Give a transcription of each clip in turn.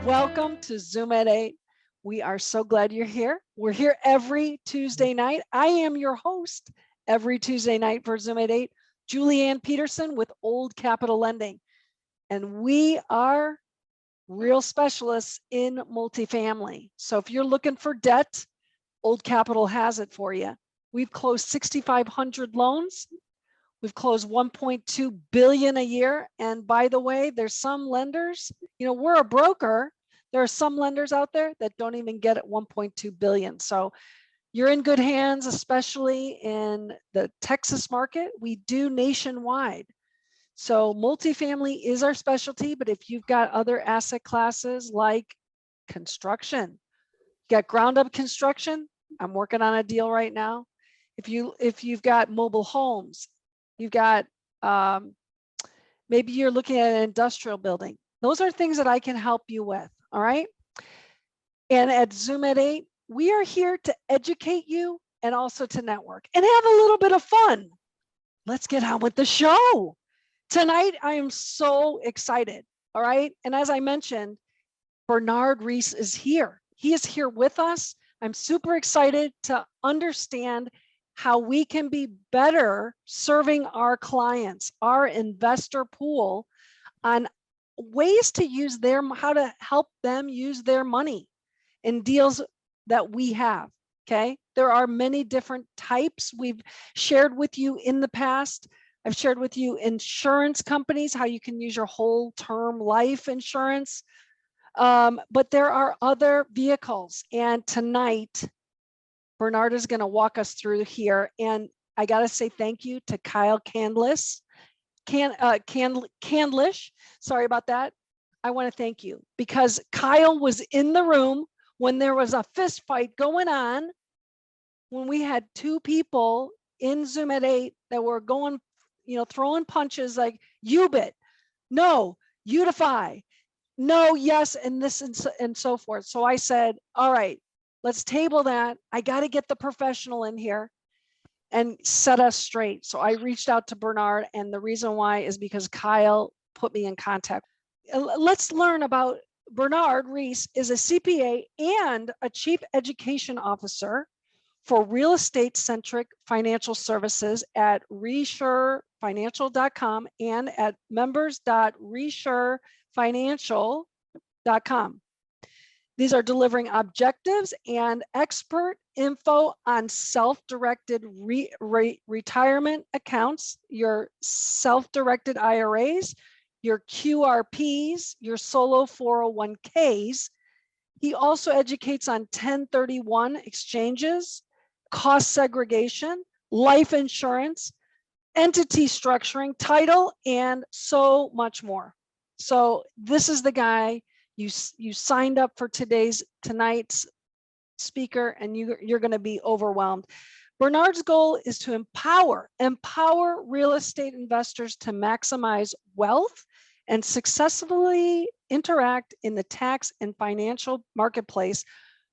Welcome to Zoom at 8. We are so glad you're here. We're here every Tuesday night. I am your host every Tuesday night for Zoom at 8, Julianne Peterson with Old Capital Lending. And we are real specialists in multifamily. So if you're looking for debt, Old Capital has it for you. We've closed 6,500 loans. We've closed 1.2 billion a year. And by the way, there's some lenders, we're a broker. There are some lenders out there that don't even get at 1.2 billion. So you're in good hands, especially in the Texas market. We do nationwide. So multifamily is our specialty, but if you've got other asset classes like construction, you got ground up construction, I'm working on a deal right now. If you've got mobile homes, you've got, maybe you're looking at an industrial building. Those are things that I can help you with, all right? And at Zoom at 8, we are here to educate you and also to network and have a little bit of fun. Let's get on with the show. Tonight, I am so excited, all right? And as I mentioned, Bernard Reisz is here. He is here with us. I'm super excited to understand how we can be better serving our clients, our investor pool, on ways to use how to help them use their money in deals that we have, okay? There are many different types we've shared with you in the past. I've shared with you insurance companies, how you can use your whole term life insurance. But there are other vehicles. And tonight, Bernard is going to walk us through here. And I got to say thank you to Kyle Candlish. Sorry about that. I want to thank you because Kyle was in the room when there was a fist fight going on, when we had two people in Zoom at 8 that were going, throwing punches like UBIT, no, UDFI, no, yes, and this and so forth. So I said, all right, let's table that. I got to get the professional in here and set us straight. So I reached out to Bernard, and the reason why is because Kyle put me in contact. Let's learn about Bernard Reisz. Is a CPA and a Chief Education Officer for real estate centric financial services at resurefinancial.com and at members.resurefinancial.com. These are delivering objectives and expert info on self-directed retirement accounts, your self-directed IRAs, your QRPs, your solo 401ks. He also educates on 1031 exchanges, cost segregation, life insurance, entity structuring, title, and so much more. So this is the guy. You signed up for tonight's speaker, and you're going to be overwhelmed. Bernard's goal is to empower real estate investors to maximize wealth and successfully interact in the tax and financial marketplace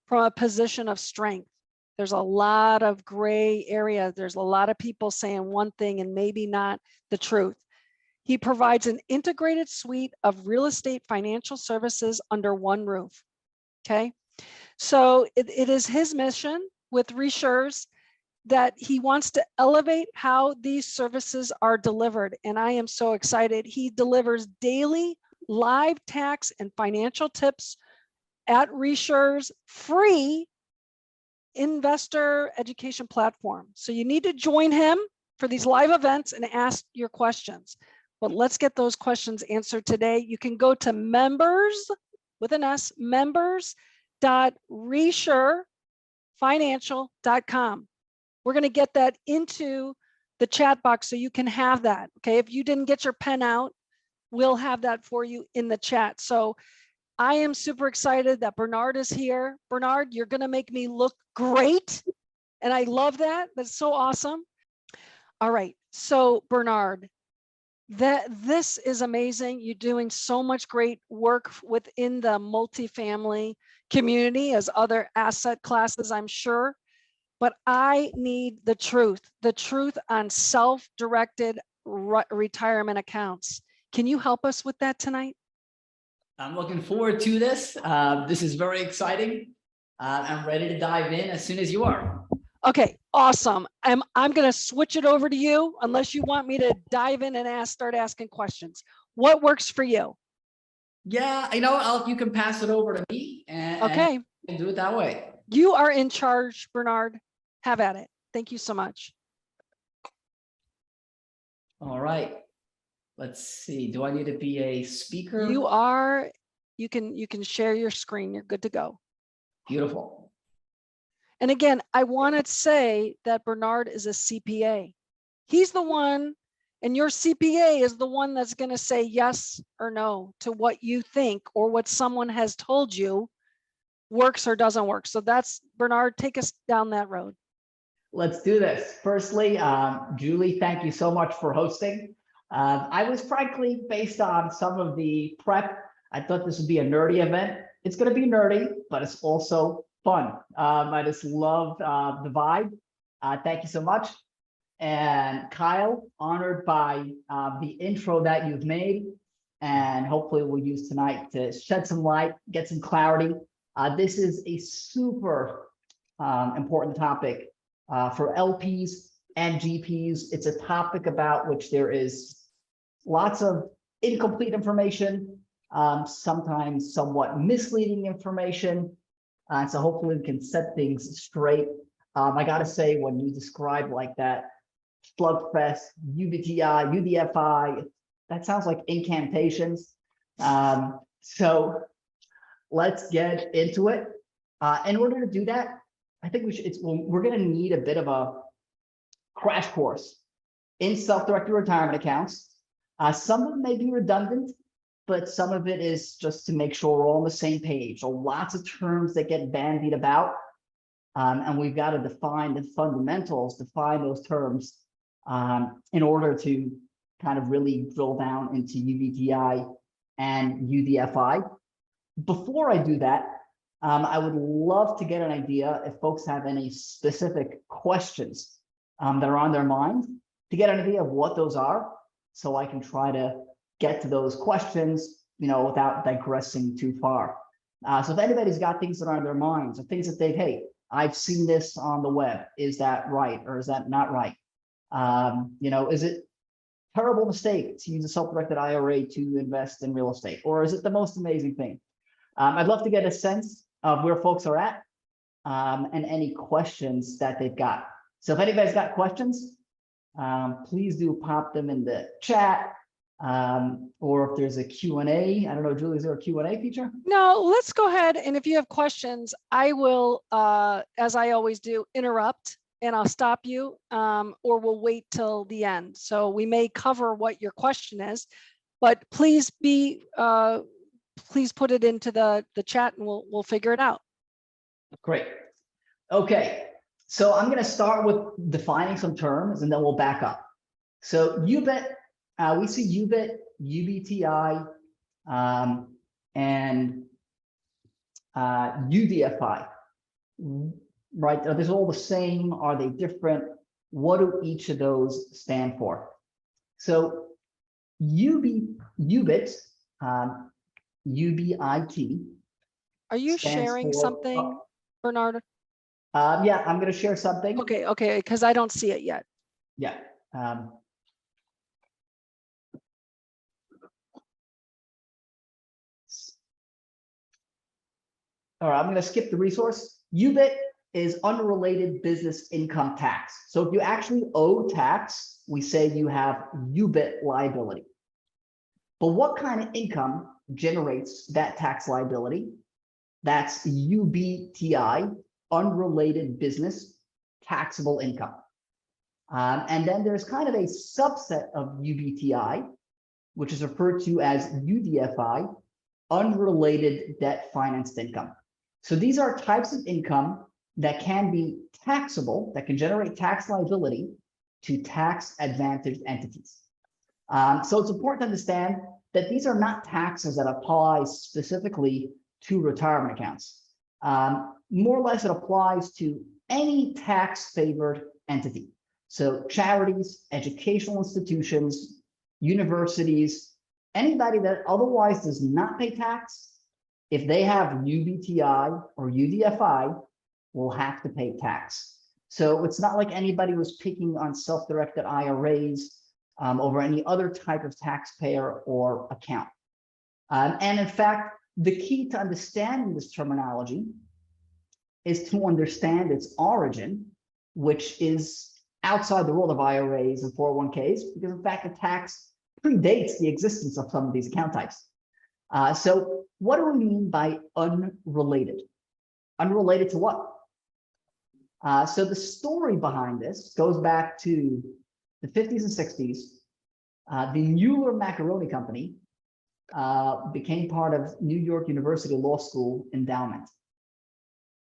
from a position of strength. There's a lot of gray area. There's a lot of people saying one thing and maybe not the truth. He provides an integrated suite of real estate financial services under one roof, okay? So it is his mission with Resure's that he wants to elevate how these services are delivered. And I am so excited. He delivers daily live tax and financial tips at Resure's free investor education platform. So you need to join him for these live events and ask your questions. But let's get those questions answered today. You can go to members with an S, members.resurefinancial.com. We're going to get that into the chat box so you can have that. Okay, if you didn't get your pen out, we'll have that for you in the chat. So I am super excited that Bernard is here. Bernard, you're going to make me look great. And I love that. That's so awesome. All right. So Bernard, this is amazing. You're doing so much great work within the multifamily community as other asset classes, I'm sure. But I need the truth on self-directed retirement accounts. Can you help us with that tonight? I'm looking forward to this. This is very exciting. I'm ready to dive in as soon as you are. Okay, awesome. I'm going to switch it over to you unless you want me to dive in and start asking questions. What works for you? Yeah, you know, you can pass it over to me and do it that way. You are in charge, Bernard. Have at it. Thank you so much. All right. Let's see. Do I need to be a speaker? You are. You can share your screen. You're good to go. Beautiful. And again, I want to say that Bernard is a CPA. He's the one, and your CPA is the one that's going to say yes or no to what you think or what someone has told you works or doesn't work. So that's, Bernard, take us down that road. Let's do this. Firstly, Julie, thank you so much for hosting. I was frankly, based on some of the prep, I thought this would be a nerdy event. It's going to be nerdy, but it's also fun. I just love the vibe. Thank you so much. And Kyle, honored by the intro that you've made, and hopefully we'll use tonight to shed some light, get some clarity. This is a super important topic for LPs and GPs. It's a topic about which there is lots of incomplete information, sometimes somewhat misleading information. So hopefully we can set things straight. I gotta say, when you describe like that, slugfest, UBTI, UDFI, that sounds like incantations. So let's get into it. In order to do that, I think we're going to need a bit of a crash course in self-directed retirement accounts. Some of them may be redundant, but some of it is just to make sure we're all on the same page. So lots of terms that get bandied about, and we've got to define the fundamentals, define those terms in order to kind of really drill down into UBTI and UDFI. Before I do that, I would love to get an idea if folks have any specific questions that are on their mind, to get an idea of what those are, so I can try to get to those questions, you know, without digressing too far. So if anybody's got things that are on their minds, or things that they, hey, I've seen this on the web, is that right or is that not right? You know, is it a terrible mistake to use a self-directed IRA to invest in real estate, or is it the most amazing thing? I'd love to get a sense of where folks are at and any questions that they've got. So if anybody's got questions, please do pop them in the chat, or if there's a Q&A. I don't know, Julie, is there a Q&A feature? No, let's go ahead. And if you have questions, I will, as I always do, interrupt and I'll stop you, or we'll wait till the end. So we may cover what your question is, but please please put it into the chat and we'll figure it out. Great. Okay. So I'm going to start with defining some terms and then we'll back up. So UBIT, we see UBIT, UBTI, and UDFI, right? Are these all the same? Are they different? What do each of those stand for? So UBIT, UBIT. Are you sharing something, Bernard? Yeah, I'm going to share something. Okay, because I don't see it yet. Yeah. All right, I'm going to skip the resource. UBIT is unrelated business income tax. So if you actually owe tax, we say you have UBIT liability. But what kind of income generates that tax liability? That's UBTI, unrelated business taxable income. And then there's kind of a subset of UBTI, which is referred to as UDFI, unrelated debt financed income. So these are types of income that can be taxable, that can generate tax liability to tax advantaged entities. So it's important to understand that these are not taxes that apply specifically to retirement accounts. More or less, it applies to any tax favored entity. So charities, educational institutions, universities, Anybody that otherwise does not pay tax, if they have UBTI or UDFI, will have to pay tax. So it's not like anybody was picking on self-directed IRAs over any other type of taxpayer or account. And in fact, the key to understanding this terminology is to understand its origin, which is outside the world of IRAs and 401ks, because in fact, the tax predates the existence of some of these account types. So what do we mean by unrelated? Unrelated to what? So the story behind this goes back to the 50s and 60s. The Mueller Macaroni Company became part of New York University Law School endowment.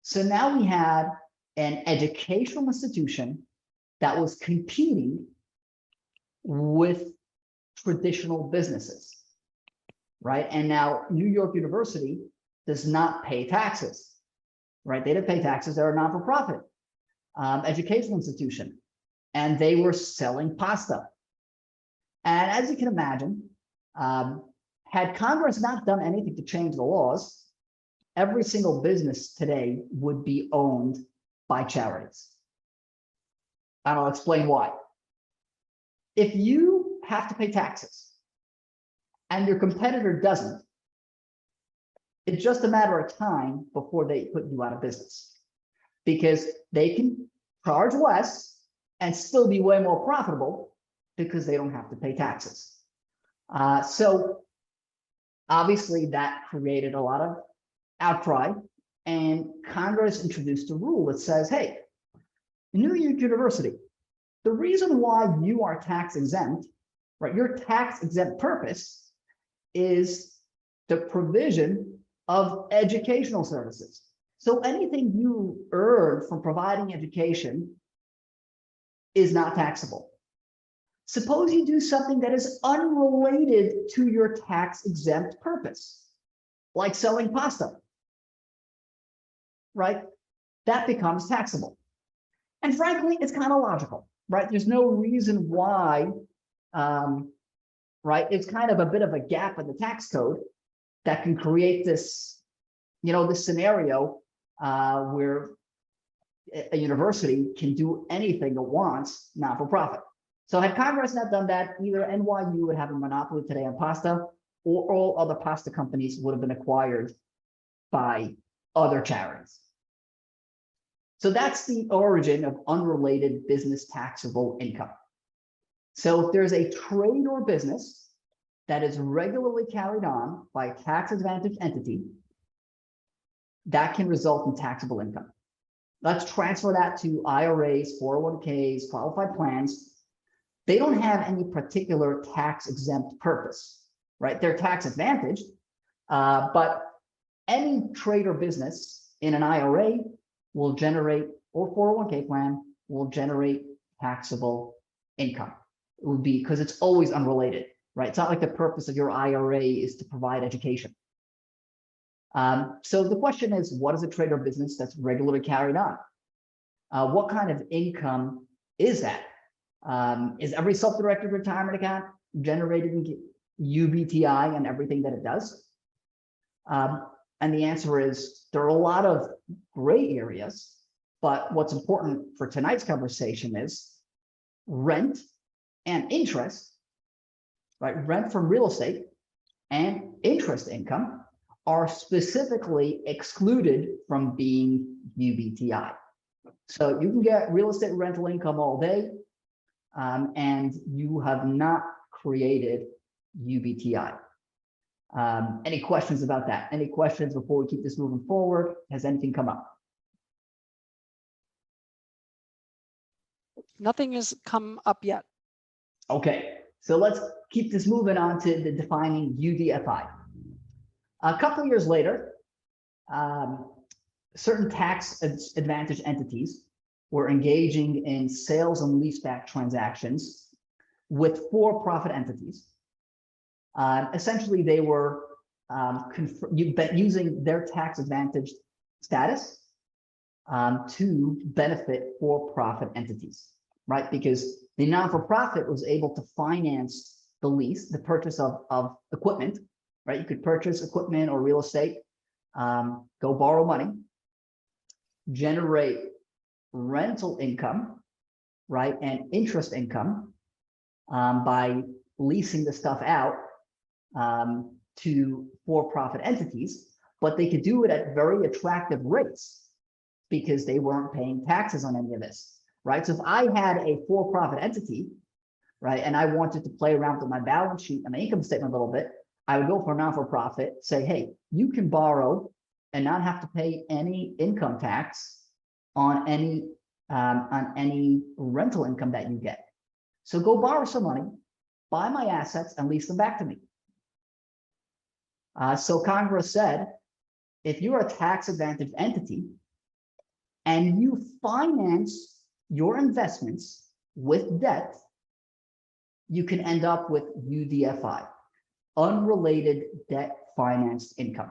So now we had an educational institution that was competing with traditional businesses, right? And now New York University does not pay taxes, right? They don't pay taxes. They're a non-for-profit educational institution, and they were selling pasta. And as you can imagine, had Congress not done anything to change the laws, every single business today would be owned by charities. And I'll explain why. If you have to pay taxes and your competitor doesn't, it's just a matter of time before they put you out of business, because they can charge less and still be way more profitable because they don't have to pay taxes. So obviously that created a lot of outcry, and Congress introduced a rule that says, hey, New York University, the reason why you are tax exempt, right? Your tax exempt purpose is the provision of educational services. So anything you earn from providing education is not taxable. Suppose you do something that is unrelated to your tax exempt purpose, like selling pasta, right? That becomes taxable. And frankly, it's kind of logical, right? There's no reason why, right? It's kind of a bit of a gap in the tax code that can create this, this scenario where a university can do anything it wants, not for profit. So had Congress not done that, either NYU would have a monopoly today on pasta, or all other pasta companies would have been acquired by other charities. So that's the origin of unrelated business taxable income. So if there's a trade or business that is regularly carried on by a tax advantaged entity, that can result in taxable income. Let's transfer that to IRAs, 401ks, qualified plans. They don't have any particular tax exempt purpose, right? They're tax advantaged, but any trade or business in an IRA will generate, or 401k plan will generate taxable income. It would be because it's always unrelated, right? It's not like the purpose of your IRA is to provide education. So the question is, what is a trade or business that's regularly carried on? What kind of income is that? Is every self-directed retirement account generating UBTI and everything that it does? And the answer is there are a lot of gray areas, but what's important for tonight's conversation is rent and interest, right? Rent from real estate and interest income are specifically excluded from being UBTI. So you can get real estate rental income all day, and you have not created UBTI. Any questions about that? Any questions before we keep this moving forward? Has anything come up? Nothing has come up yet. Okay, so let's keep this moving on to the defining UDFI. A couple of years later, certain tax advantage entities were engaging in sales and leaseback transactions with for-profit entities. Essentially, they were using their tax advantaged status to benefit for-profit entities, right? Because the non-for-profit was able to finance the purchase of equipment, right? You could purchase equipment or real estate, go borrow money, generate rental income, right? And interest income by leasing the stuff out to for-profit entities, but they could do it at very attractive rates because they weren't paying taxes on any of this, right? So if I had a for-profit entity, right, and I wanted to play around with my balance sheet and my income statement a little bit, I would go for a non-for-profit, say, hey, you can borrow and not have to pay any income tax on any rental income that you get. So go borrow some money, buy my assets, and lease them back to me. So Congress said, if you're a tax-advantaged entity and you finance your investments with debt, you can end up with UDFI, unrelated debt financed income.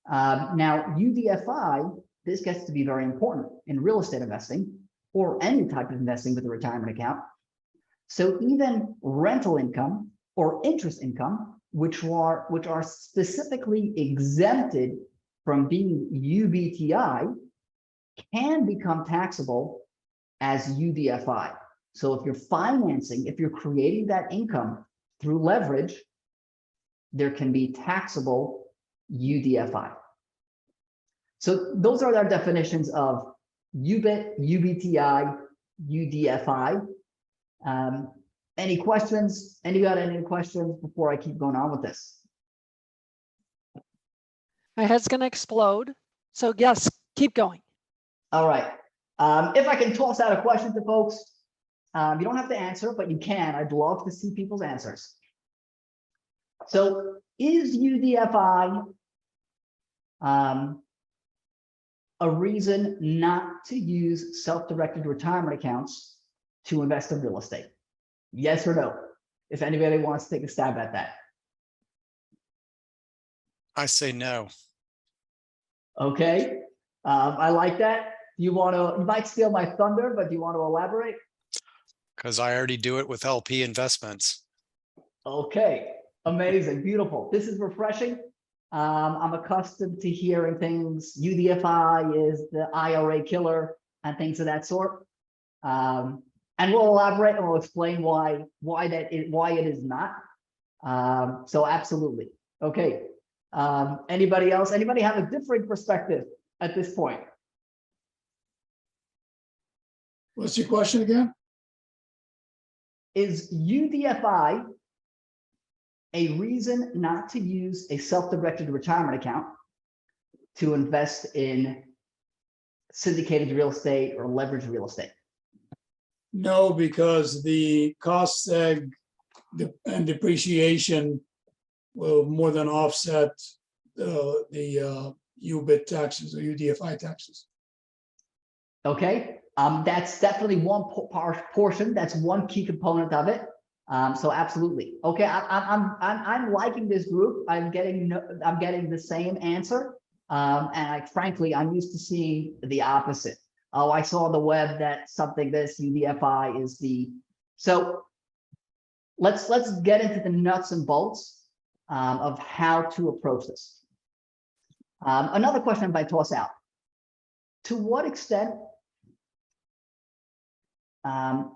Now, UDFI, this gets to be very important in real estate investing or any type of investing with a retirement account. So even rental income or interest income, which are specifically exempted from being UBTI, can become taxable as UDFI. So if you're financing, if you're creating that income through leverage, there can be taxable UDFI. So those are our definitions of UBIT, UBTI, UDFI. Any questions? Anybody got any questions before I keep going on with this? My head's going to explode. So yes, keep going. All right. If I can toss out a question to folks, you don't have to answer, but you can. I'd love to see people's answers. So is UDFI a reason not to use self-directed retirement accounts to invest in real estate? Yes or no? If anybody wants to take a stab at that. I say no. Okay, I like that. You might steal my thunder, but do you want to elaborate? Because I already do it with LP investments. Okay, amazing, beautiful. This is refreshing. I'm accustomed to hearing things. UDFI is the IRA killer and things of that sort. And we'll elaborate and we'll explain why it is not. So absolutely. Okay. Anybody else? Anybody have a different perspective at this point? What's your question again? Is UDFI a reason not to use a self-directed retirement account to invest in syndicated real estate or leveraged real estate? No, because the cost seg and depreciation will more than offset the UBIT taxes or UDFI taxes. Okay, that's definitely one portion. That's one key component of it. So absolutely. Okay, I'm liking this group. I'm getting the same answer. And frankly, I'm used to seeing the opposite. Oh, I saw on the web that something this UDFI is the. So let's get into the nuts and bolts of how to approach this. Another question I toss out: to what extent, does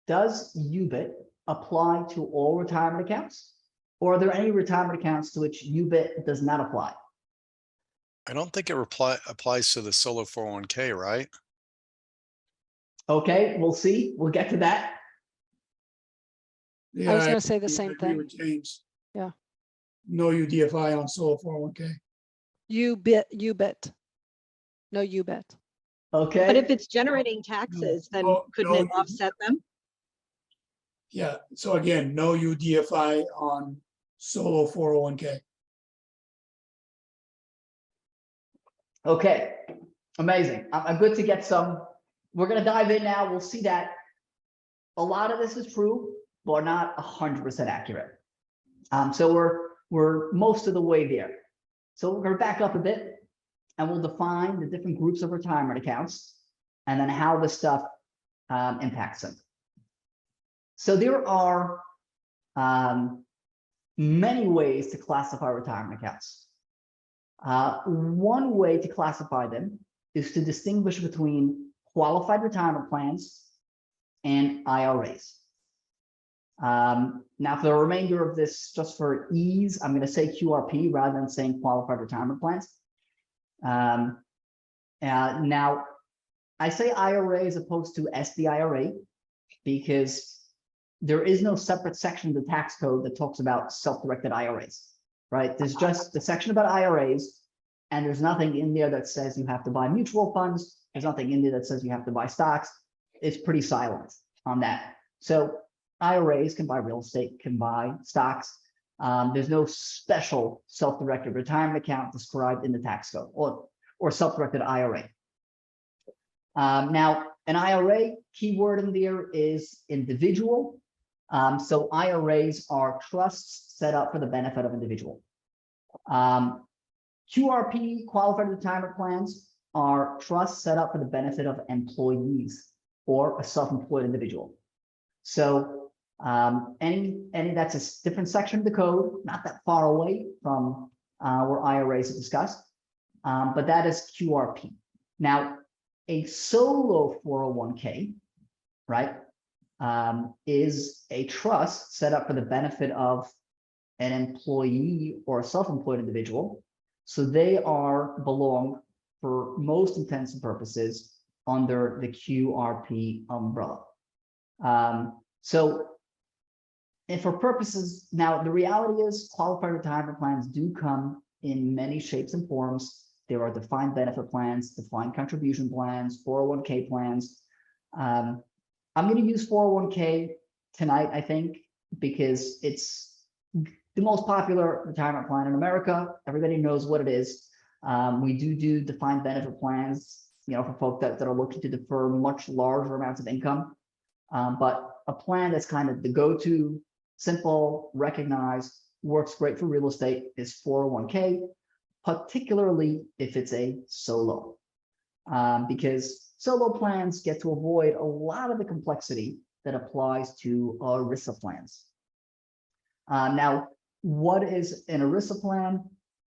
UBIT apply to all retirement accounts, or are there any retirement accounts to which UBIT does not apply? I don't think it applies to the solo 401k, right? Okay, we'll see. We'll get to that. Yeah, I was going to say the same agree thing. with James. Yeah. No UDFI on solo 401k. UBIT. No UBIT. Okay. But if it's generating taxes, then couldn't it offset them? Yeah. So again, no UDFI on solo 401k. Okay, amazing. I'm good to get some. We're going to dive in now. We'll see that a lot of this is true, but not 100% accurate. So we're most of the way there. So we're going to back up a bit and we'll define the different groups of retirement accounts and then how this stuff impacts them. So there are many ways to classify retirement accounts. One way to classify them is to distinguish between qualified retirement plans and IRAs. Now, for the remainder of this, just for ease, I'm going to say QRP rather than saying qualified retirement plans. Now, I say IRA as opposed to SDIRA because there is no separate section of the tax code that talks about self-directed IRAs, right? There's just the section about IRAs, and there's nothing in there that says you have to buy mutual funds. There's nothing in there that says you have to buy stocks. It's pretty silent on that. So IRAs can buy real estate, can buy stocks. There's no special self-directed retirement account described in the tax code or self-directed IRA. Now, an IRA, keyword in there is individual. So IRAs are trusts set up for the benefit of individual. QRP, qualified retirement plans, are trusts set up for the benefit of employees or a self-employed individual. So any that's a different section of the code, not that far away from where IRAs are discussed, but that is QRP. Now, a solo 401k, right, is a trust set up for the benefit of an employee or a self-employed individual. So they belong, for most intents and purposes, under the QRP umbrella. And for purposes, now the reality is qualified retirement plans do come in many shapes and forms. There are defined benefit plans, defined contribution plans, 401k plans. I'm going to use 401k tonight, I think, because it's the most popular retirement plan in America. Everybody knows what it is. We do defined benefit plans, for folks that are looking to defer much larger amounts of income. But a plan that's kind of the go-to, simple, recognized, works great for real estate is 401k, particularly if it's a solo, because solo plans get to avoid a lot of the complexity that applies to ERISA plans. Now, what is an ERISA plan?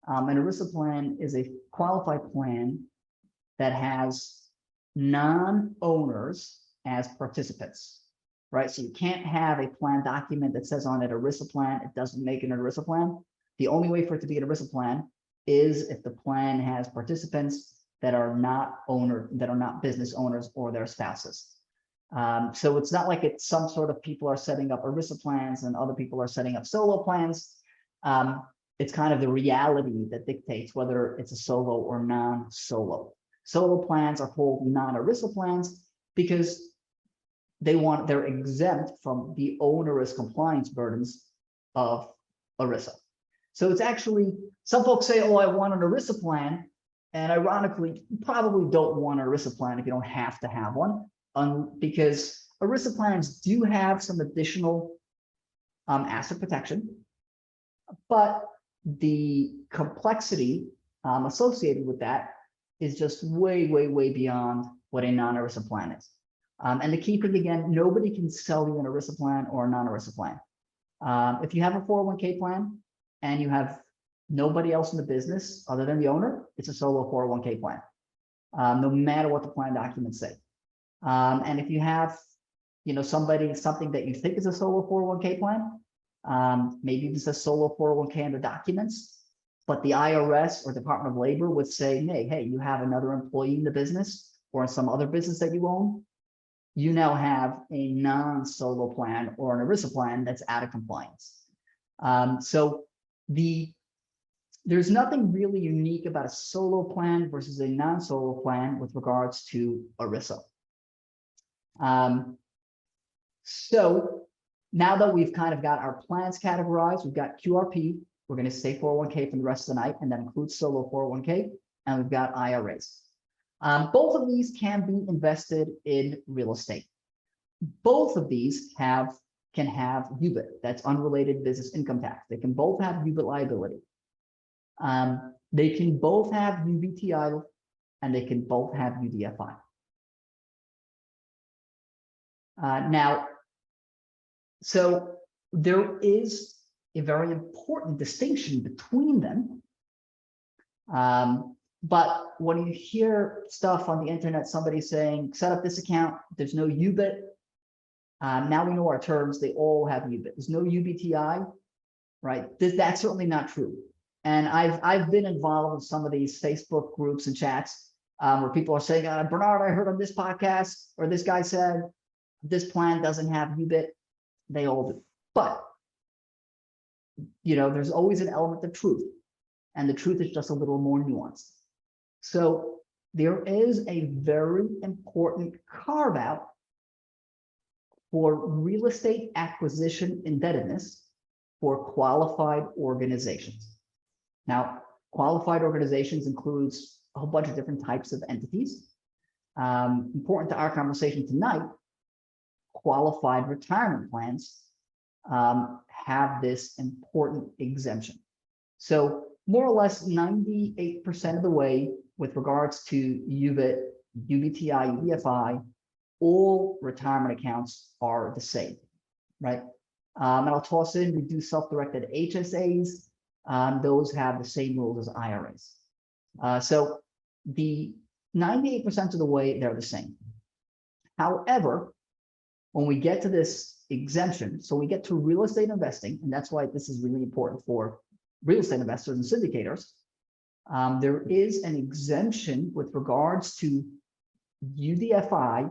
An ERISA plan is a qualified plan that has non-owners as participants, right? So you can't have a plan document that says on it ERISA plan. It doesn't make it an ERISA plan. The only way for it to be an ERISA plan is if the plan has participants that are not business owners or their spouses. So it's not like it's some sort of people are setting up ERISA plans and other people are setting up solo plans. It's kind of the reality that dictates whether it's a solo or non-solo. Solo plans are called non-ERISA plans because they're exempt from the onerous compliance burdens of ERISA. So it's actually, some folks say, oh, I want an ERISA plan. And ironically, you probably don't want an ERISA plan if you don't have to have one, because ERISA plans do have some additional asset protection, but the complexity associated with that is just way, way, way beyond what a non-ERISA plan is. And the key thing, again, nobody can sell you an ERISA plan or a non-ERISA plan. If you have a 401k plan and you have nobody else in the business other than the owner, it's a solo 401k plan, no matter what the plan documents say. And if you have, something that you think is a solo 401k plan, maybe it's a solo 401k under documents, but the IRS or Department of Labor would say, hey, you have another employee in the business or in some other business that you own, you now have a non-solo plan or an ERISA plan that's out of compliance. So there's nothing really unique about a solo plan versus a non-solo plan with regards to ERISA. So now that we've kind of got our plans categorized, we've got QRP, we're going to say 401k for the rest of the night, and that includes solo 401k, and we've got IRAs. Both of these can be invested in real estate. Both of these can have UBIT, that's unrelated business income tax. They can both have UBIT liability. They can both have UBTI and they can both have UDFI. Now, So there is a very important distinction between them. But when you hear stuff on the internet, somebody saying, set up this account, there's no UBIT. Now we know our terms, they all have UBIT. There's no UBTI, right? That's certainly not true. And I've been involved in some of these Facebook groups and chats where people are saying, Bernard, I heard on this podcast, or this guy said, this plan doesn't have UBIT. They all do. But, there's always an element of truth. And the truth is just a little more nuanced. So there is a very important carve out for real estate acquisition indebtedness for qualified organizations. Now, qualified organizations includes a whole bunch of different types of entities. Important to our conversation tonight, qualified retirement plans have this important exemption. So more or less 98% of the way with regards to UBIT, UBTI, UDFI, all retirement accounts are the same, right? And I'll toss in, we do self-directed HSAs. Those have the same rules as IRAs. So the 98% of the way, they're the same. However, when we get to this exemption, so we get to real estate investing, and that's why this is really important for real estate investors and syndicators, there is an exemption with regards to UDFI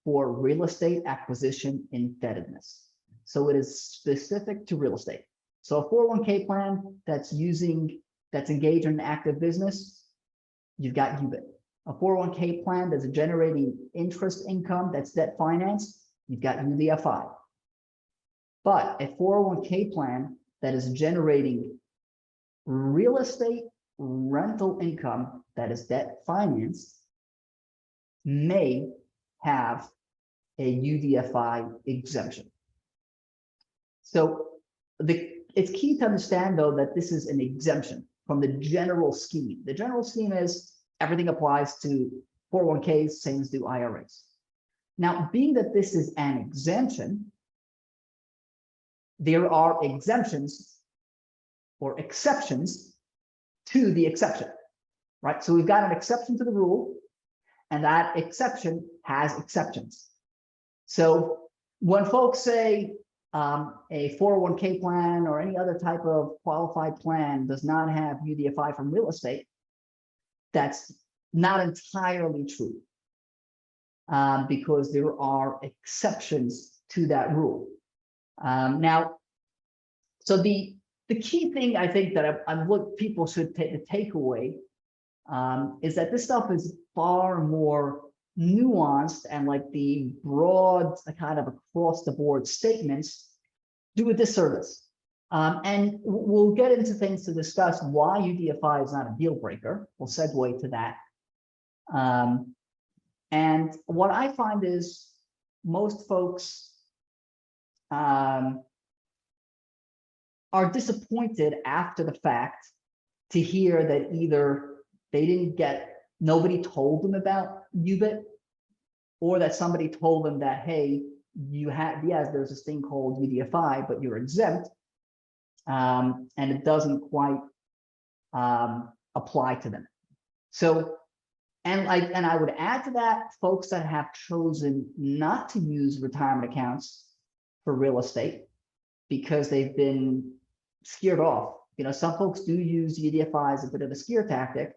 for real estate acquisition indebtedness. So it is specific to real estate. So a 401k plan that's engaged in an active business, you've got UBIT. A 401k plan that's generating interest income that's debt financed, you've got UDFI. But a 401k plan that is generating real estate rental income that is debt financed may have a UDFI exemption. So it's key to understand, though, that this is an exemption from the general scheme. The general scheme is everything applies to 401ks, same as do IRAs. Now, being that this is an exemption, there are exemptions or exceptions to the exception, right? So we've got an exception to the rule, and that exception has exceptions. So when folks say a 401k plan or any other type of qualified plan does not have UDFI from real estate, that's not entirely true, because there are exceptions to that rule. Now, so the key thing I think that what people should take away is that this stuff is far more nuanced, and like the broad kind of across the board statements do a disservice. And we'll get into things to discuss why UDFI is not a deal breaker. We'll segue to that. And what I find is most folks are disappointed after the fact to hear that either nobody told them about UBIT, or that somebody told them that, hey, yes, there's this thing called UDFI, but you're exempt, and it doesn't quite apply to them. So, and I would add to that, folks that have chosen not to use retirement accounts for real estate because they've been scared off. Some folks do use UDFI as a bit of a scare tactic.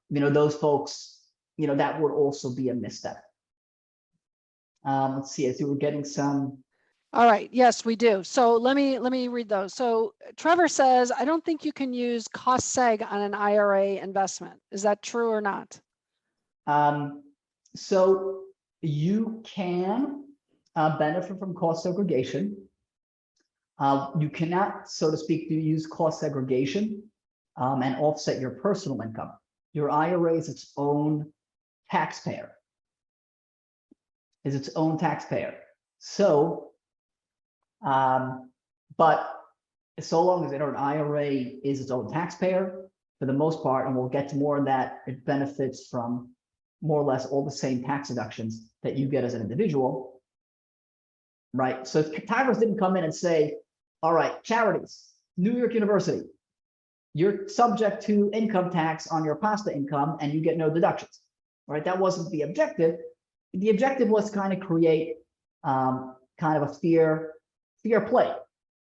Those folks, that would also be a misstep. Let's see, I see we're getting some. All right, yes, we do. So let me read those. So Trevor says, I don't think you can use cost seg on an IRA investment. Is that true or not? So you can benefit from cost segregation. You cannot, so to speak, use cost segregation and offset your personal income. Your IRA is its own taxpayer. So, but so long as an IRA is its own taxpayer, for the most part, and we'll get to more of that, it benefits from more or less all the same tax deductions that you get as an individual. right? So if Congress didn't come in and say, all right, charities, New York University, you're subject to income tax on your pasta income and you get no deductions, right? That wasn't the objective. The objective was to kind of create kind of a fair play.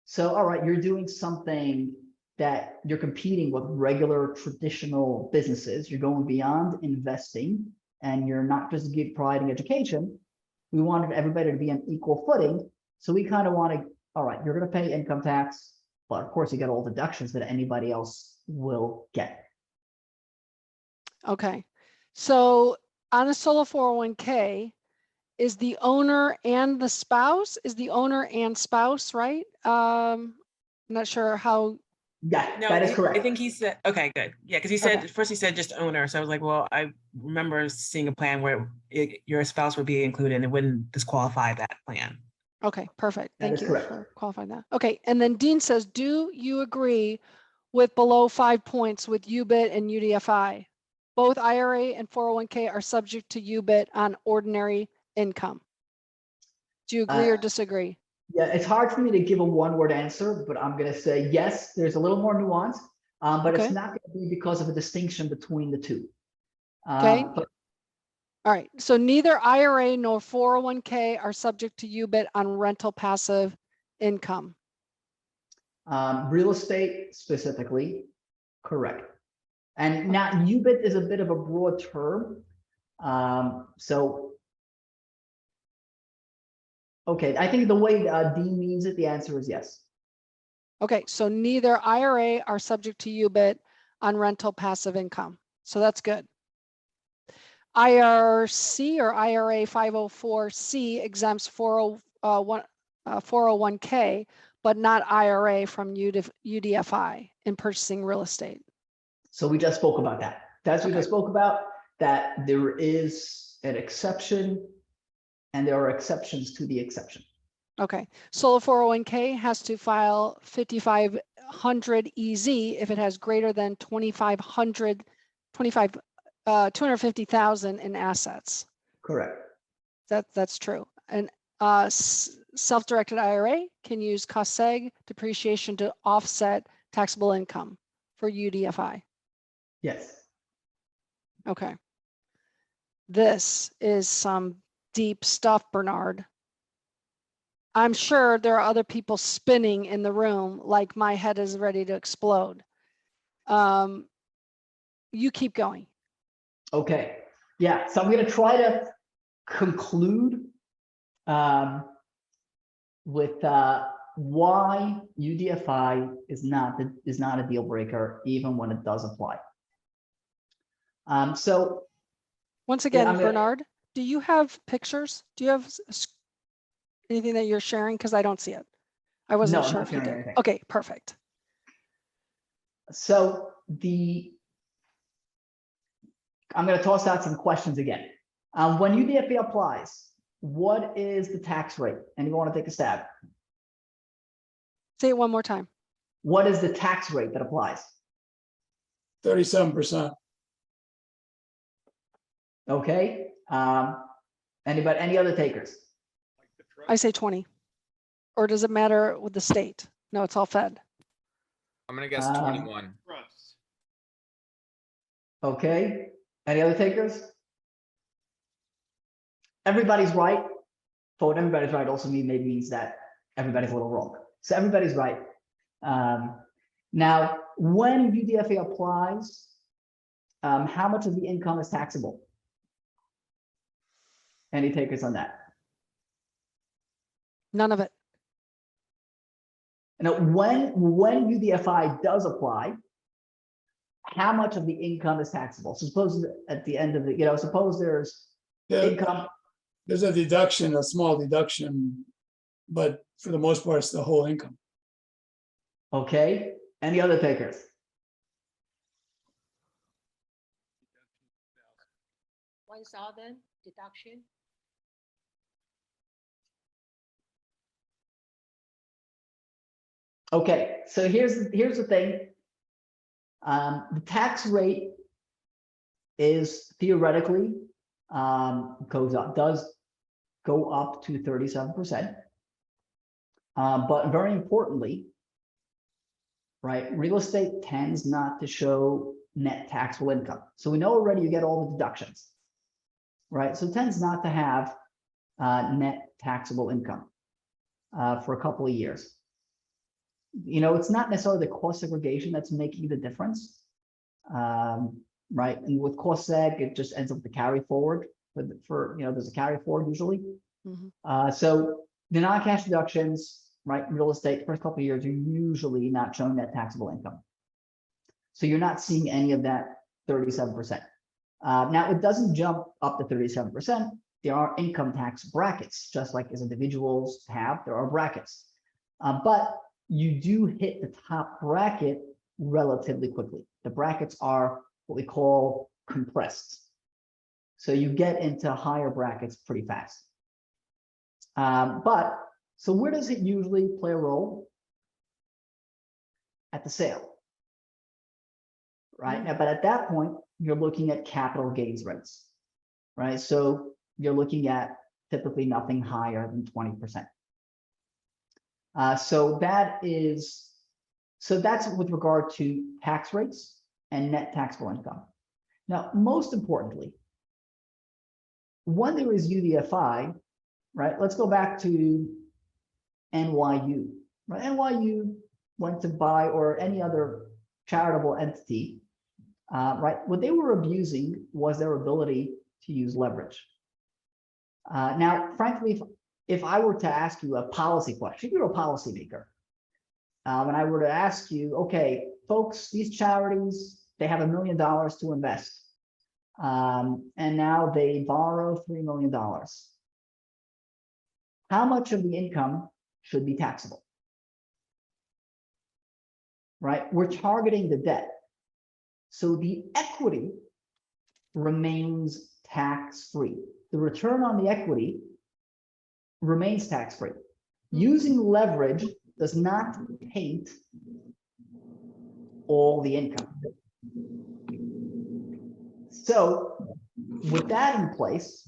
So, all right, you're doing something that you're competing with regular traditional businesses. You're going beyond investing and you're not just providing education. We wanted everybody to be on equal footing. So we kind of want to, all right, you're going to pay income tax, but of course you get all deductions that anybody else will get. Okay. So on a solo 401k, is the owner and the spouse? Is the owner and spouse, right? I'm not sure how. Yeah, No, that is I correct. think he said, okay, good. Yeah, because he said, Okay. first he said just owner. So I was like, well, I remember seeing a plan where your spouse would be included and it wouldn't disqualify that plan. Okay, perfect. That Thank is you correct. for qualifying that. Okay, and then Dean says, do you agree with below 5 points with UBIT and UDFI? Both IRA and 401k are subject to UBIT on ordinary income. Do you agree or disagree? Yeah, it's hard for me to give a one-word answer, but I'm going to say yes, there's a little more nuance, but Okay. it's not going to be because of a distinction between the two. Okay. But All right, so neither IRA nor 401k are subject to UBIT on rental passive income. real estate specifically, correct. And now UBIT is a bit of a broad term. So, okay, I think the way Dean means it, the answer is yes. Okay, so neither IRA are subject to UBIT on rental passive income. So that's good. IRC or IRA 504C exempts 401k, but not IRA from UDFI in purchasing real estate. So we just spoke about that. That's what we Okay. just spoke about, that there is an exception and there are exceptions to the exception. Okay, solo 401k has to file 5500 EZ if it has greater than 250,000 in assets. Correct. That's true. And self-directed IRA can use cost seg depreciation to offset taxable income for UDFI. Yes. Okay. This is some deep stuff, Bernard. I'm sure there are other people spinning in the room like my head is ready to explode. You keep going. Okay. Yeah. So I'm going to try to conclude with why UDFI is not a deal breaker, even when it does apply. So Once again, I'm gonna- Bernard, do you have pictures? Do you have anything that you're sharing? Because I don't see it. I wasn't No, I'm sure not if you sharing did. anything. Okay, perfect. So I'm going to toss out some questions again. When UDFI applies, what is the tax rate? Anyone want to take a stab? Say it one more time. What is the tax rate that applies? 37%. Okay. Any other takers? I say 20. Or does it matter with the state? No, it's all fed. I'm gonna guess 21. Okay. Any other takers? Everybody's right. But what everybody's right also maybe means that everybody's a little wrong. So everybody's right. Now, when UDFI applies, how much of the income is taxable? Any takers on that? None of it. Now, when UDFI does apply, how much of the income is taxable? So suppose at the end of the, suppose there's income. There's a deduction, a small deduction, but for the most part, it's the whole income. Okay. Any other takers? $1,000 deduction. Okay, so here's the thing. The tax rate is theoretically does go up to 37%. But very importantly, right, real estate tends not to show net taxable income. So we know already you get all the deductions, right? So it tends not to have net taxable income for a couple of years. You know, it's not necessarily the cost segregation that's making the difference, right? And with cost seg, it just ends up the carry forward for you know, there's a carry forward usually. So the non-cash deductions, right, real estate, first couple of years, you're usually not showing that taxable income. So you're not seeing any of that 37%. Now, it doesn't jump up to 37%. There are income tax brackets, just like as individuals have, there are brackets. But you do hit the top bracket relatively quickly. The brackets are what we call compressed. So you get into higher brackets pretty fast. So where does it usually play a role? At the sale, right? But at that point, you're looking at capital gains rates, right? So you're looking at typically nothing higher than 20%. So that's with regard to tax rates and net taxable income. Now, most importantly, when there is UDFI, right? Let's go back to NYU, right? NYU went to buy, or any other charitable entity, right? What they were abusing was their ability to use leverage. Now, frankly, if I were to ask you a policy question, if you're a policymaker, and I were to ask you, okay, folks, these charities, they have $1 million to invest, and now they borrow $3 million. How much of the income should be taxable? Right? We're targeting the debt. So the equity remains tax-free. The return on the equity remains tax-free. Using leverage does not taint all the income. So with that in place,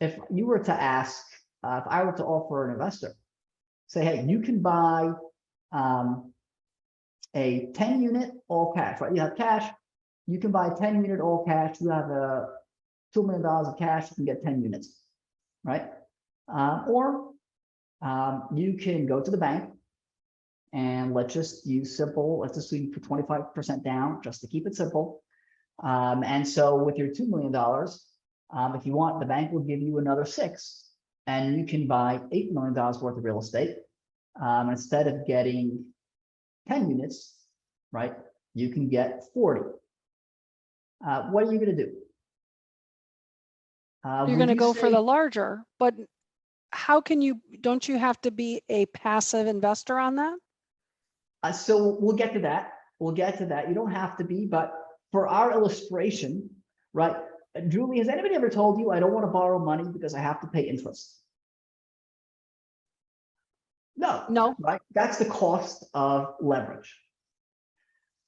if you were to ask, if I were to offer an investor, say, hey, you can buy a 10-unit all cash, right? You have cash, you can buy 10-unit all cash. You have $2 million of cash, you can get 10 units, right? Or you can go to the bank and let's just use simple, let's assume for 25% down, just to keep it simple. And so with your $2 million, if you want, the bank will give you another 6, and you can buy $8 million worth of real estate. Instead of getting 10 units, right, you can get 40. What are you going to do? You're going to go for the larger, but how can you, don't you have to be a passive investor on that? So we'll get to that. We'll get to that. You don't have to be, but for our illustration, right? Julie, has anybody ever told you, I don't want to borrow money because I have to pay interest? No. No. Right? That's the cost of leverage.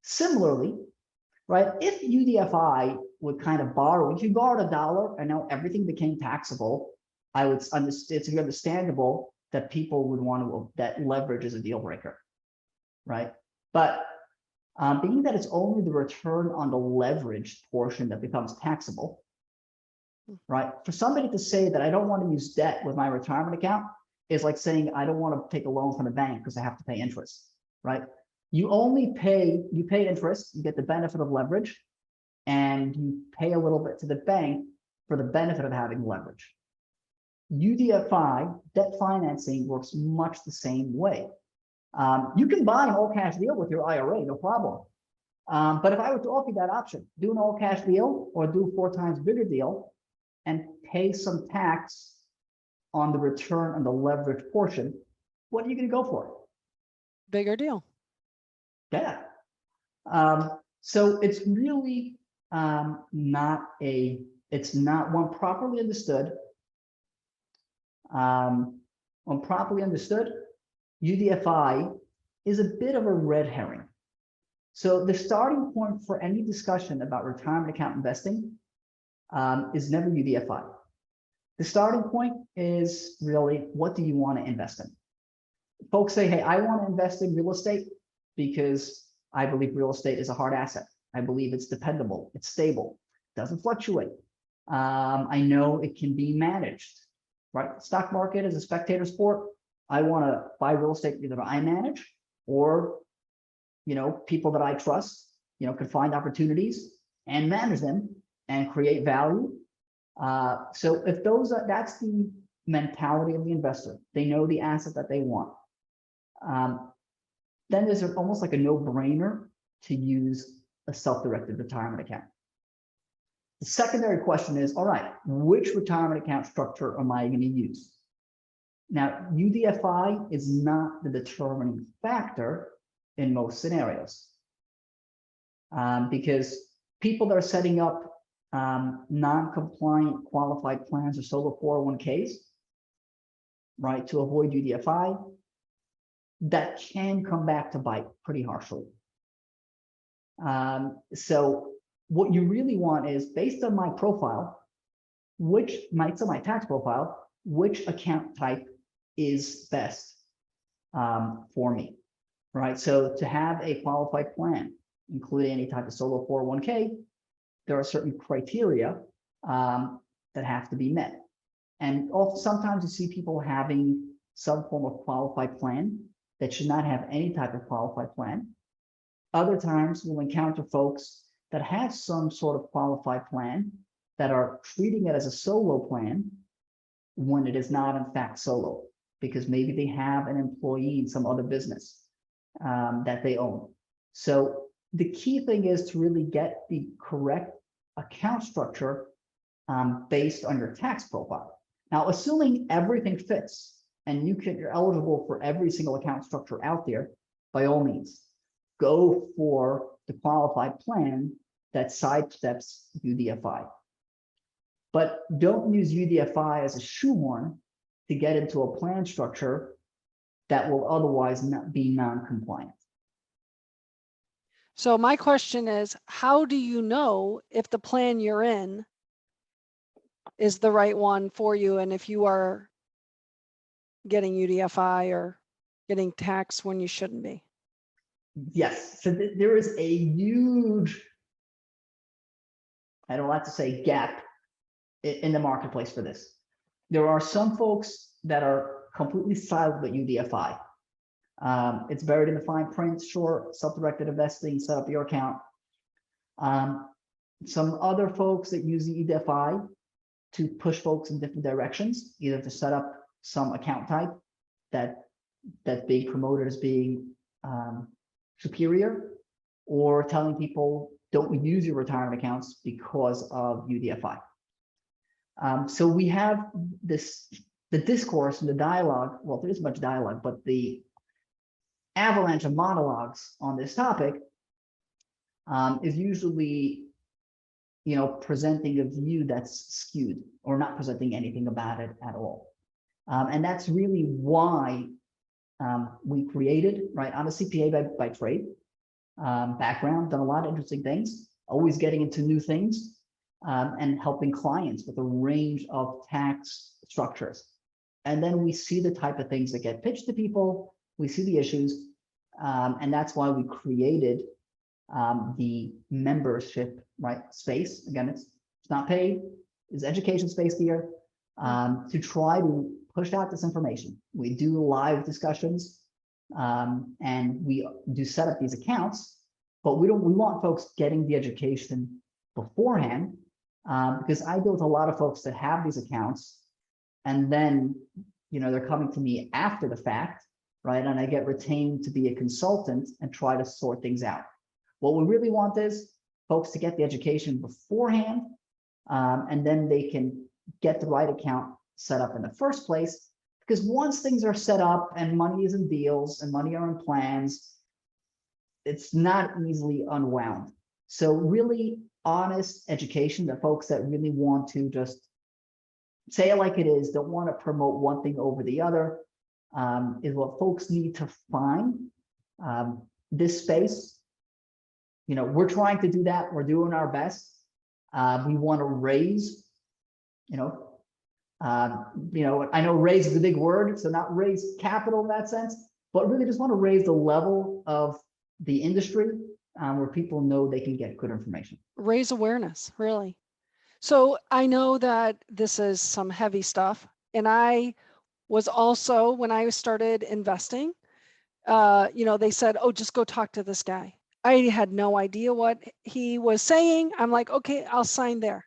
Similarly, right, if UDFI would kind of borrow, if you borrowed $1 and now everything became taxable, I would understand, it's understandable that people would want to, that leverage is a deal breaker, right? But being that it's only the return on the leverage portion that becomes taxable, right? For somebody to say that I don't want to use debt with my retirement account is like saying I don't want to take a loan from the bank because I have to pay interest, right? You only pay, you pay interest, you get the benefit of leverage, and you pay a little bit to the bank for the benefit of having leverage. UDFI, debt financing, works much the same way. You can buy an all-cash deal with your IRA, no problem. But if I were to offer you that option, do an all-cash deal or do a 4 times bigger deal and pay some tax on the return on the leverage portion, what are you going to go for? Bigger deal. Yeah. So it's really it's not one properly understood. When properly understood, UDFI is a bit of a red herring. So the starting point for any discussion about retirement account investing is never UDFI. The starting point is really, what do you want to invest in? Folks say, hey, I want to invest in real estate because I believe real estate is a hard asset. I believe it's dependable, it's stable, doesn't fluctuate. I know it can be managed, right? Stock market is a spectator sport. I want to buy real estate either I manage or, people that I trust, can find opportunities and manage them and create value. So if that's the mentality of the investor, they know the asset that they want. Then there's almost like a no-brainer to use a self-directed retirement account. The secondary question is, all right, which retirement account structure am I going to use? Now, UDFI is not the determining factor in most scenarios, because people that are setting up non-compliant qualified plans or solo 401ks, right, to avoid UDFI, that can come back to bite pretty harshly. So what you really want is, based on my profile, my tax profile, which account type is best for me, right? So to have a qualified plan, including any type of solo 401k, there are certain criteria that have to be met. And also, sometimes you see people having some form of qualified plan that should not have any type of qualified plan. Other times we'll encounter folks that have some sort of qualified plan that are treating it as a solo plan when it is not in fact solo, because maybe they have an employee in some other business that they own. So the key thing is to really get the correct account structure based on your tax profile. Now, assuming everything fits and you're eligible for every single account structure out there, by all means, go for the qualified plan that sidesteps UDFI. But don't use UDFI as a shoehorn to get into a plan structure that will otherwise not be non-compliant. So my question is, how do you know if the plan you're in is the right one for you, and if you are getting UDFI or getting taxed when you shouldn't be? Yes, so there is a huge, I don't like to say gap in the marketplace for this. There are some folks that are completely silent with UDFI. It's buried in the fine print, sure, self-directed investing, set up your account. Some other folks that use the UDFI to push folks in different directions, either to set up some account type that's being promoted as being superior, or telling people don't use your retirement accounts because of UDFI. So we have the discourse and the dialogue. Well, there isn't much dialogue, but the avalanche of monologues on this topic is usually, presenting a view that's skewed or not presenting anything about it at all. And that's really why we created, right? I'm a CPA by trade, background, done a lot of interesting things, always getting into new things, and helping clients with a range of tax structures. And then we see the type of things that get pitched to people, we see the issues, and that's why we created the membership, right, space. Again, it's not paid, it's education space here, to try to push out this information. We do live discussions, and we do set up these accounts, but we want folks getting the education beforehand, because I deal with a lot of folks that have these accounts, and then they're coming to me after the fact, right? And I get retained to be a consultant and try to sort things out. What we really want is folks to get the education beforehand, and then they can get the right account set up in the first place. Because once things are set up and money is in deals and money are in plans, it's not easily unwound. So really honest education that folks that really want to just say it like it is, don't want to promote one thing over the other, is what folks need to find. This space, we're trying to do that. We're doing our best. We want to raise, You know, I know raise is a big word, so not raise capital in that sense, but really just want to raise the level of the industry where people know they can get good information. Raise awareness, really. So I know that this is some heavy stuff. And I was also, when I started investing, you know, they said, oh, just go talk to this guy. I had no idea what he was saying. I'm like, okay, I'll sign there.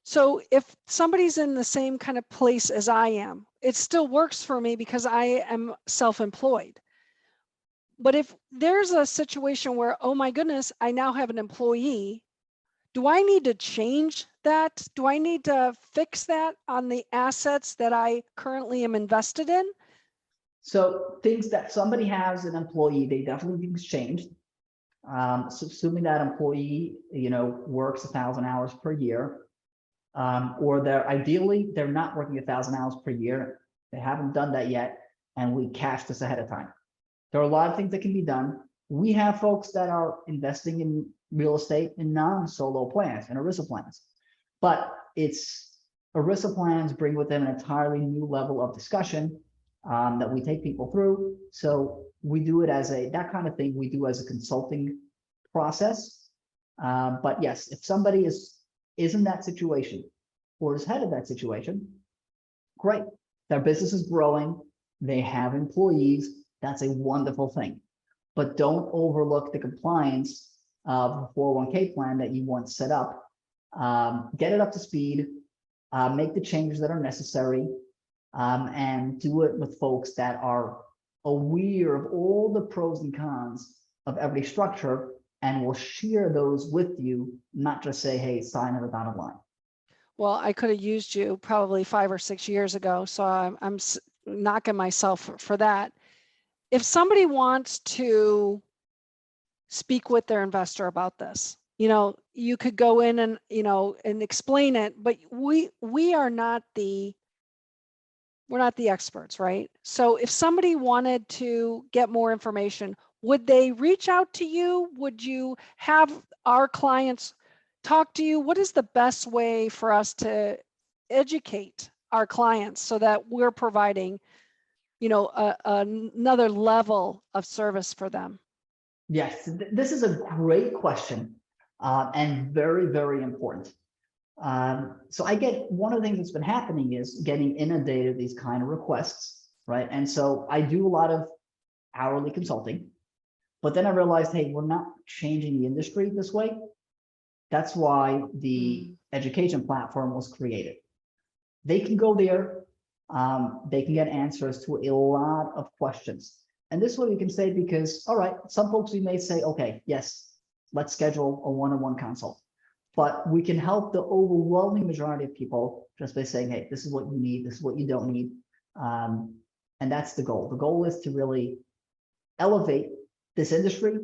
So if somebody's in the same kind of place as I am, it still works for me because I am self-employed. But if there's a situation where, oh my goodness, I now have an employee, do I need to change that? Do I need to fix that on the assets that I currently am invested in? So things that somebody has an employee, they definitely things changed. So assuming that employee, you know, works 1,000 hours per year, or they're not working 1,000 hours per year. They haven't done that yet, and we cash this ahead of time. There are a lot of things that can be done. We have folks that are investing in real estate in non-solo plans and ERISA plans, but ERISA plans bring with them an entirely new level of discussion that we take people through. So we do it as that kind of thing we do as a consulting process. But yes, if somebody is in that situation or is head of that situation, great. Their business is growing. They have employees. That's a wonderful thing. But don't overlook the compliance of a 401k plan that you want set up. Get it up to speed, make the changes that are necessary, and do it with folks that are aware of all the pros and cons of every structure and will share those with you, not just say, hey, sign on the dotted line. Well, I could have used you probably 5 or 6 years ago, so I'm knocking myself for that. If somebody wants to speak with their investor about this, you know, you could go in and, you know, and explain it, but we are not we're not the experts, right? So if somebody wanted to get more information, would they reach out to you? Would you have our clients talk to you? What is the best way for us to educate our clients so that we're providing, you know, another level of service for them? Yes, this is a great question and very, very important. So I get one of the things that's been happening is getting inundated these kind of requests, right? And so I do a lot of hourly consulting, but then I realized, hey, we're not changing the industry this way. That's why the education platform was created. They can go there, they can get answers to a lot of questions. And this is what you can say because, all right, some folks we may say, okay, yes, let's schedule a one-on-one consult. But we can help the overwhelming majority of people just by saying, hey, this is what you need, this is what you don't need. And that's the goal. The goal is to really elevate this industry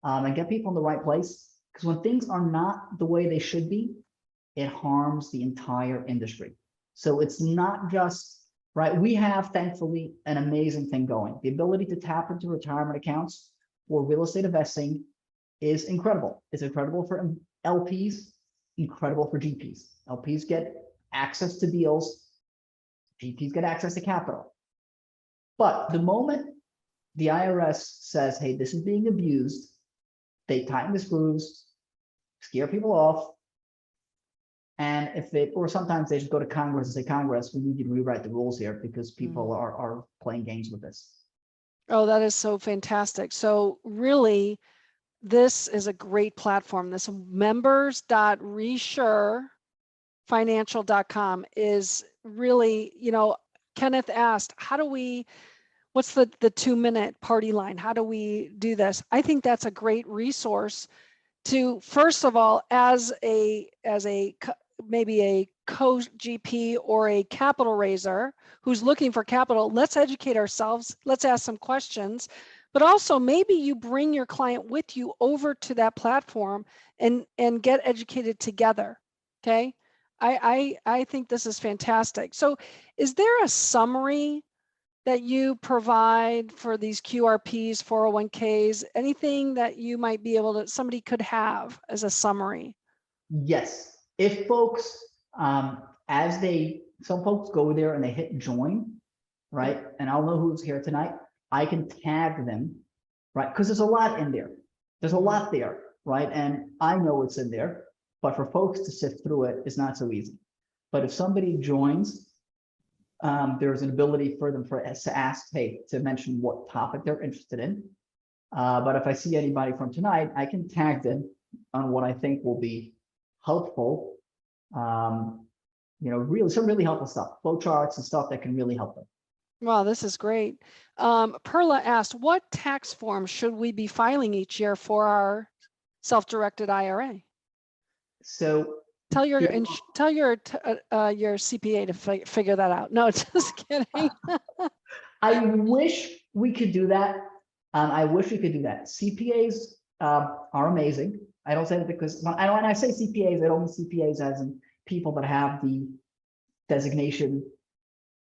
and get people in the right place. Because when things are not the way they should be, it harms the entire industry. So it's not just, right? We have, thankfully, an amazing thing going. The ability to tap into retirement accounts for real estate investing is incredible. It's incredible for LPs, incredible for GPs. LPs get access to deals, GPs get access to capital. But the moment the IRS says, hey, this is being abused, they tighten the screws, scare people off. And or sometimes they just go to Congress and say, Congress, we need you to rewrite the rules here because people are playing games with this. Oh, that is so fantastic. So really, this is a great platform. This members.resurefinancial.com is really, you know, Kenneth asked, what's the 2-minute party line? How do we do this? I think that's a great resource to, first of all, as maybe a co-GP or a capital raiser who's looking for capital, let's educate ourselves, let's ask some questions, but also maybe you bring your client with you over to that platform and get educated together, okay? I think this is fantastic. So is there a summary that you provide for these QRPs, 401ks, anything that you might be able to, somebody could have as a summary? Yes, if folks, as they some folks go there and they hit join, right? And I'll know who's here tonight. I can tag them, right? Because there's a lot in there. There's a lot there, right? And I know it's in there, but for folks to sift through it is not so easy. But if somebody joins, there's an ability for them to ask, hey, to mention what topic they're interested in. But if I see anybody from tonight, I can tag them on what I think will be helpful. Really some really helpful stuff, flowcharts and stuff that can really help them. Wow, this is great. Perla asked, what tax form should we be filing each year for our self-directed IRA? So Tell your Yeah. tell your CPA to figure that out. No, just kidding. I wish we could do that. I wish we could do that. CPAs are amazing. I don't say that because when I say CPAs, I don't mean CPAs as in people that have the designation.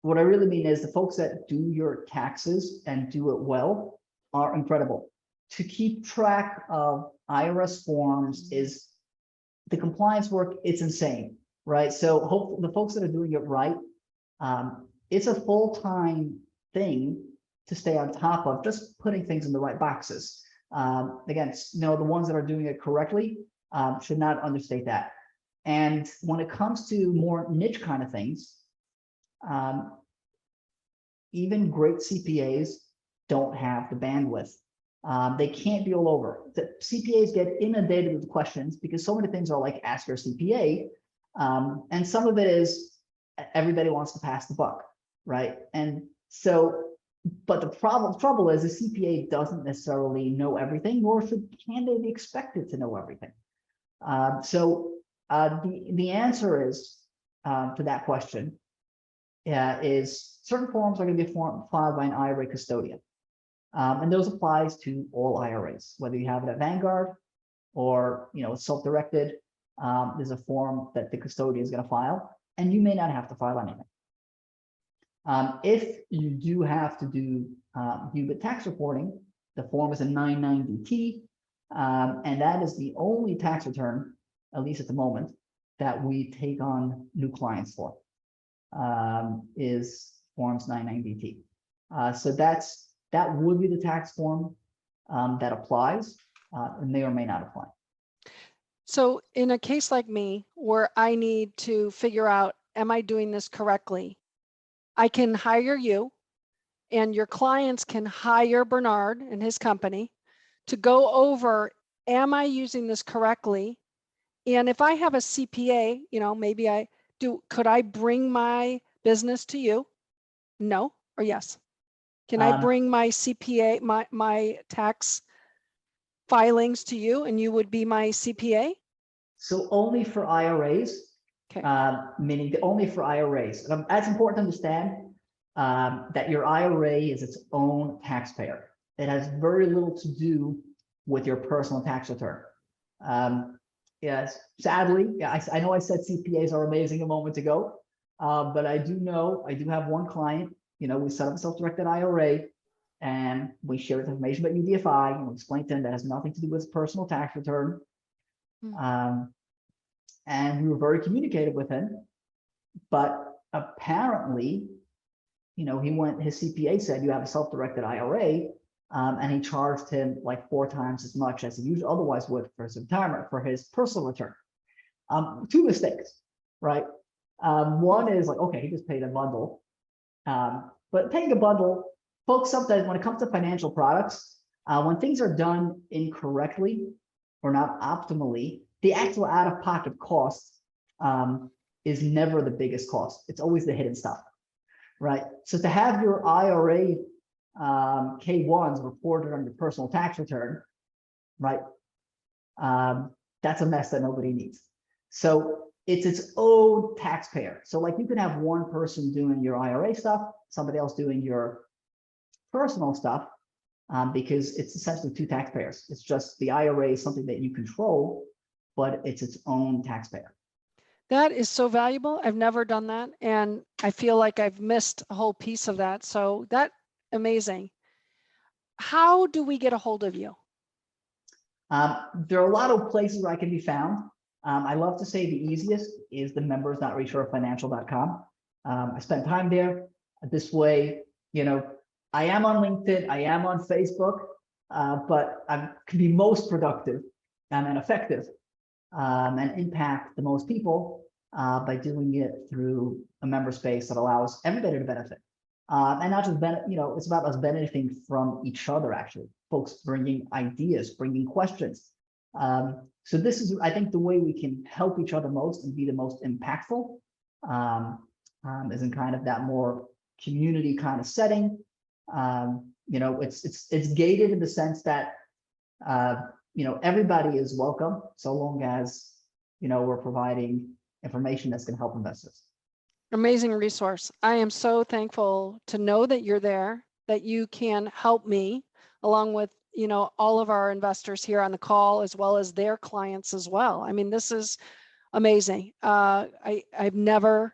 What I really mean is the folks that do your taxes and do it well are incredible. To keep track of IRS forms is the compliance work, it's insane, right? So hopefully the folks that are doing it right, it's a full-time thing to stay on top of just putting things in the right boxes. Again, the ones that are doing it correctly should not understate that. And when it comes to more niche kind of things, even great CPAs don't have the bandwidth. They can't be all over. The CPAs get inundated with questions because so many things are like ask your CPA. And some of it is everybody wants to pass the buck, right? And so, but the trouble is the CPA doesn't necessarily know everything, nor can they be expected to know everything. The answer is to that question is certain forms are going to be filed by an IRA custodian. And those applies to all IRAs, whether you have it at Vanguard or it's self-directed. There's a form that the custodian is going to file, and you may not have to file anything. If you do have to do UBIT tax reporting, the form is a 990T, and that is the only tax return, at least at the moment, that we take on new clients for, is forms 990T. So that would be the tax form that applies, and may or may not apply. So in a case like me, where I need to figure out, am I doing this correctly? I can hire you, and your clients can hire Bernard and his company to go over, am I using this correctly? And if I have a CPA, maybe I do, could I bring my business to you? No or yes? Can I bring my CPA, my tax filings to you, and you would be my CPA? So only for IRAs, Okay. meaning only for IRAs. That's important to understand that your IRA is its own taxpayer. It has very little to do with your personal tax return. Yes, sadly, I know I said CPAs are amazing a moment ago, but I do have one client. We set up a self-directed IRA and we share information about UDFI and we explain to him that has nothing to do with his personal tax return. And we were very communicative with him, but apparently, his CPA said you have a self-directed IRA, and he charged him like 4 times as much as he usually otherwise would for his retirement, for his personal return. 2 mistakes, right? One is like, okay, he just paid a bundle. But paying a bundle, folks, sometimes when it comes to financial products, when things are done incorrectly or not optimally, the actual out-of-pocket cost is never the biggest cost. It's always the hidden stuff, right? So to have your IRA K1s reported on your personal tax return, right? That's a mess that nobody needs. So it's its own taxpayer. So like you can have one person doing your IRA stuff, somebody else doing your personal stuff, because it's essentially 2 taxpayers. It's just the IRA is something that you control, but it's its own taxpayer. That is so valuable. I've never done that. And I feel like I've missed a whole piece of that. So that's amazing. How do we get a hold of you? There are a lot of places where I can be found. I love to say the easiest is the members.resurefinancial.com. I spend time there. This way, you know, I am on LinkedIn, I am on Facebook, but I can be most productive and effective and impact the most people by doing it through a member space that allows everybody to benefit. And not just it's about us benefiting from each other, actually, folks bringing ideas, bringing questions. So this is, I think, the way we can help each other most and be the most impactful is in kind of that more community kind of setting. You know, it's gated in the sense that, you know, everybody is welcome so long as, you know, we're providing information that's going to help investors. Amazing resource. I am so thankful to know that you're there, that you can help me along with, you know, all of our investors here on the call, as well as their clients as well. I mean, this is amazing. I've never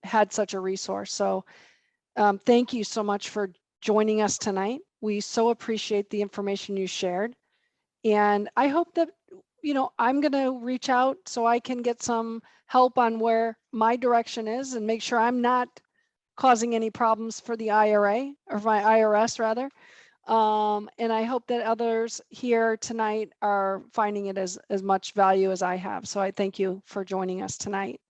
had such a resource. So thank you so much for joining us tonight. We so appreciate the information you shared. And I hope that, you know, I'm going to reach out so I can get some help on where my direction is and make sure I'm not causing any problems for the IRA or my IRS rather. And I hope that others here tonight are finding it as much value as I have. So I thank you for joining us tonight.